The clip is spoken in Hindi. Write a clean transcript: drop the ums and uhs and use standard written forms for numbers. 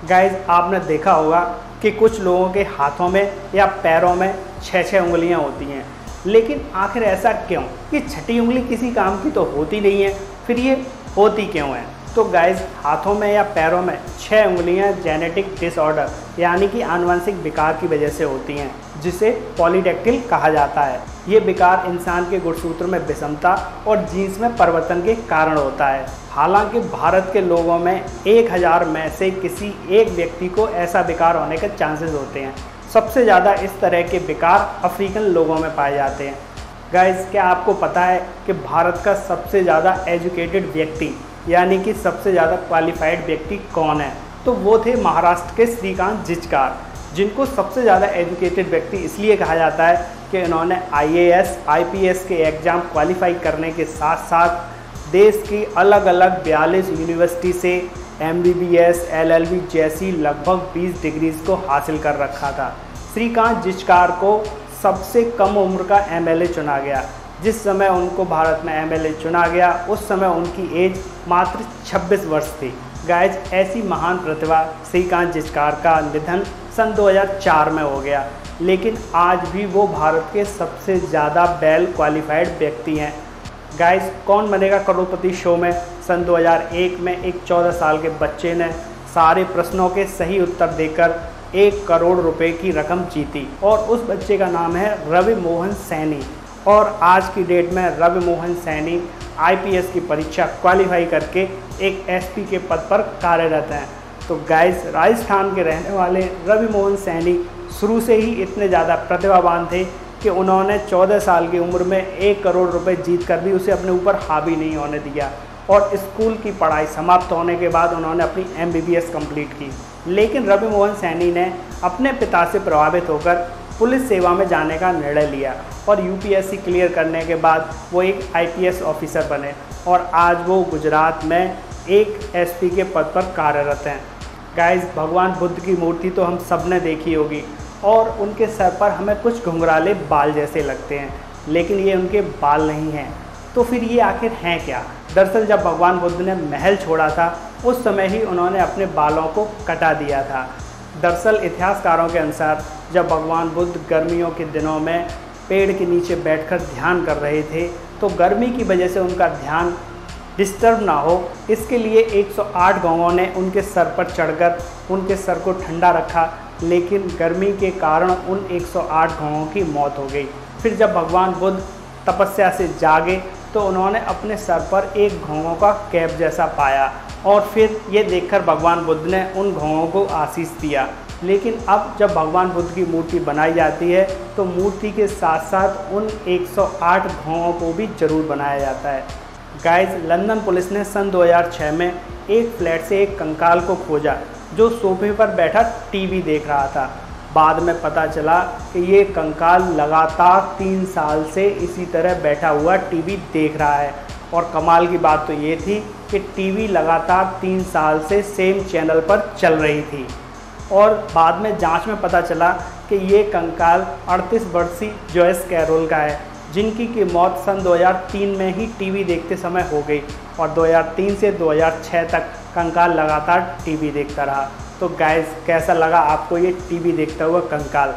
गाइज आपने देखा होगा कि कुछ लोगों के हाथों में या पैरों में 6-6 उंगलियां होती हैं, लेकिन आखिर ऐसा क्यों? कि छठी उंगली किसी काम की तो होती नहीं है, फिर ये होती क्यों है? तो गाइज हाथों में या पैरों में 6 उंगलियां जेनेटिक डिसऑर्डर यानी कि आनुवंशिक विकार की वजह से होती हैं, जिसे पॉलीडेक्टिल कहा जाता है। ये विकार इंसान के गुणसूत्र में विषमता और जीन्स में परिवर्तन के कारण होता है। हालांकि भारत के लोगों में 1000 में से किसी एक व्यक्ति को ऐसा विकार होने के चांसेस होते हैं। सबसे ज़्यादा इस तरह के विकार अफ्रीकन लोगों में पाए जाते हैं। गाइज क्या आपको पता है कि भारत का सबसे ज़्यादा एजुकेटेड व्यक्ति यानी कि सबसे ज़्यादा क्वालिफाइड व्यक्ति कौन है? तो वो थे महाराष्ट्र के श्रीकांत जिचकार, जिनको सबसे ज़्यादा एजुकेटेड व्यक्ति इसलिए कहा जाता है कि इन्होंने IAS, IPS के एग्ज़ाम क्वालिफाई करने के साथ साथ देश की अलग अलग 42 यूनिवर्सिटी से MBBS, LLB जैसी लगभग 20 डिग्रीज़ को हासिल कर रखा था। श्रीकांत जिचकार को सबसे कम उम्र का MLA चुना गया। जिस समय उनको भारत में MLA चुना गया उस समय उनकी एज मात्र 26 वर्ष थी। गाइज ऐसी महान प्रतिभा श्रीकांत जिचकार का निधन सन 2004 में हो गया, लेकिन आज भी वो भारत के सबसे ज़्यादा वेल क्वालिफाइड व्यक्ति हैं। गाइज कौन बनेगा करोड़पति शो में सन 2001 में एक 14 साल के बच्चे ने सारे प्रश्नों के सही उत्तर देकर 1 करोड़ रुपए की रकम जीती और उस बच्चे का नाम है रवि मोहन सैनी। और आज की डेट में रवि मोहन सैनी IPS की परीक्षा क्वालिफाई करके एक SP के पद पर कार्यरत हैं। तो गाइस राजस्थान के रहने वाले रवि मोहन सैनी शुरू से ही इतने ज़्यादा प्रतिभावान थे कि उन्होंने 14 साल की उम्र में 1 करोड़ रुपए जीत कर भी उसे अपने ऊपर हावी नहीं होने दिया और स्कूल की पढ़ाई समाप्त होने के बाद उन्होंने अपनी MBBS कंप्लीट की। लेकिन रवि मोहन सैनी ने अपने पिता से प्रभावित होकर पुलिस सेवा में जाने का निर्णय लिया और UPSC क्लियर करने के बाद वो एक IPS ऑफिसर बने और आज वो गुजरात में एक SP के पद पर कार्यरत हैं। गाइस भगवान बुद्ध की मूर्ति तो हम सब ने देखी होगी और उनके सर पर हमें कुछ घुंघराले बाल जैसे लगते हैं, लेकिन ये उनके बाल नहीं हैं। तो फिर ये आखिर हैं क्या? दरअसल जब भगवान बुद्ध ने महल छोड़ा था उस समय ही उन्होंने अपने बालों को कटा दिया था। दरअसल इतिहासकारों के अनुसार जब भगवान बुद्ध गर्मियों के दिनों में पेड़ के नीचे बैठकर ध्यान कर रहे थे तो गर्मी की वजह से उनका ध्यान डिस्टर्ब ना हो, इसके लिए 108 गौओं ने उनके सर पर चढ़कर उनके सर को ठंडा रखा, लेकिन गर्मी के कारण उन 108 गौओं की मौत हो गई। फिर जब भगवान बुद्ध तपस्या से जागे तो उन्होंने अपने सर पर एक घोंघों का कैप जैसा पाया और फिर ये देखकर भगवान बुद्ध ने उन घोंघों को आशीष दिया। लेकिन अब जब भगवान बुद्ध की मूर्ति बनाई जाती है तो मूर्ति के साथ साथ उन 108 घोंघों को भी जरूर बनाया जाता है। गाइज लंदन पुलिस ने सन 2006 में एक फ्लैट से एक कंकाल को खोजा जो सोफे पर बैठा टीवी देख रहा था। बाद में पता चला कि ये कंकाल लगातार 3 साल से इसी तरह बैठा हुआ टीवी देख रहा है और कमाल की बात तो ये थी कि टीवी लगातार 3 साल से सेम चैनल पर चल रही थी। और बाद में जांच में पता चला कि ये कंकाल 38 वर्षीय जॉयस कैरोल का है, जिनकी की मौत सन 2003 में ही टीवी देखते समय हो गई और 2003 से 2006 तक कंकाल लगातार टीवी देखता रहा। तो गाइस कैसा लगा आपको ये टीवी देखता हुआ कंकाल?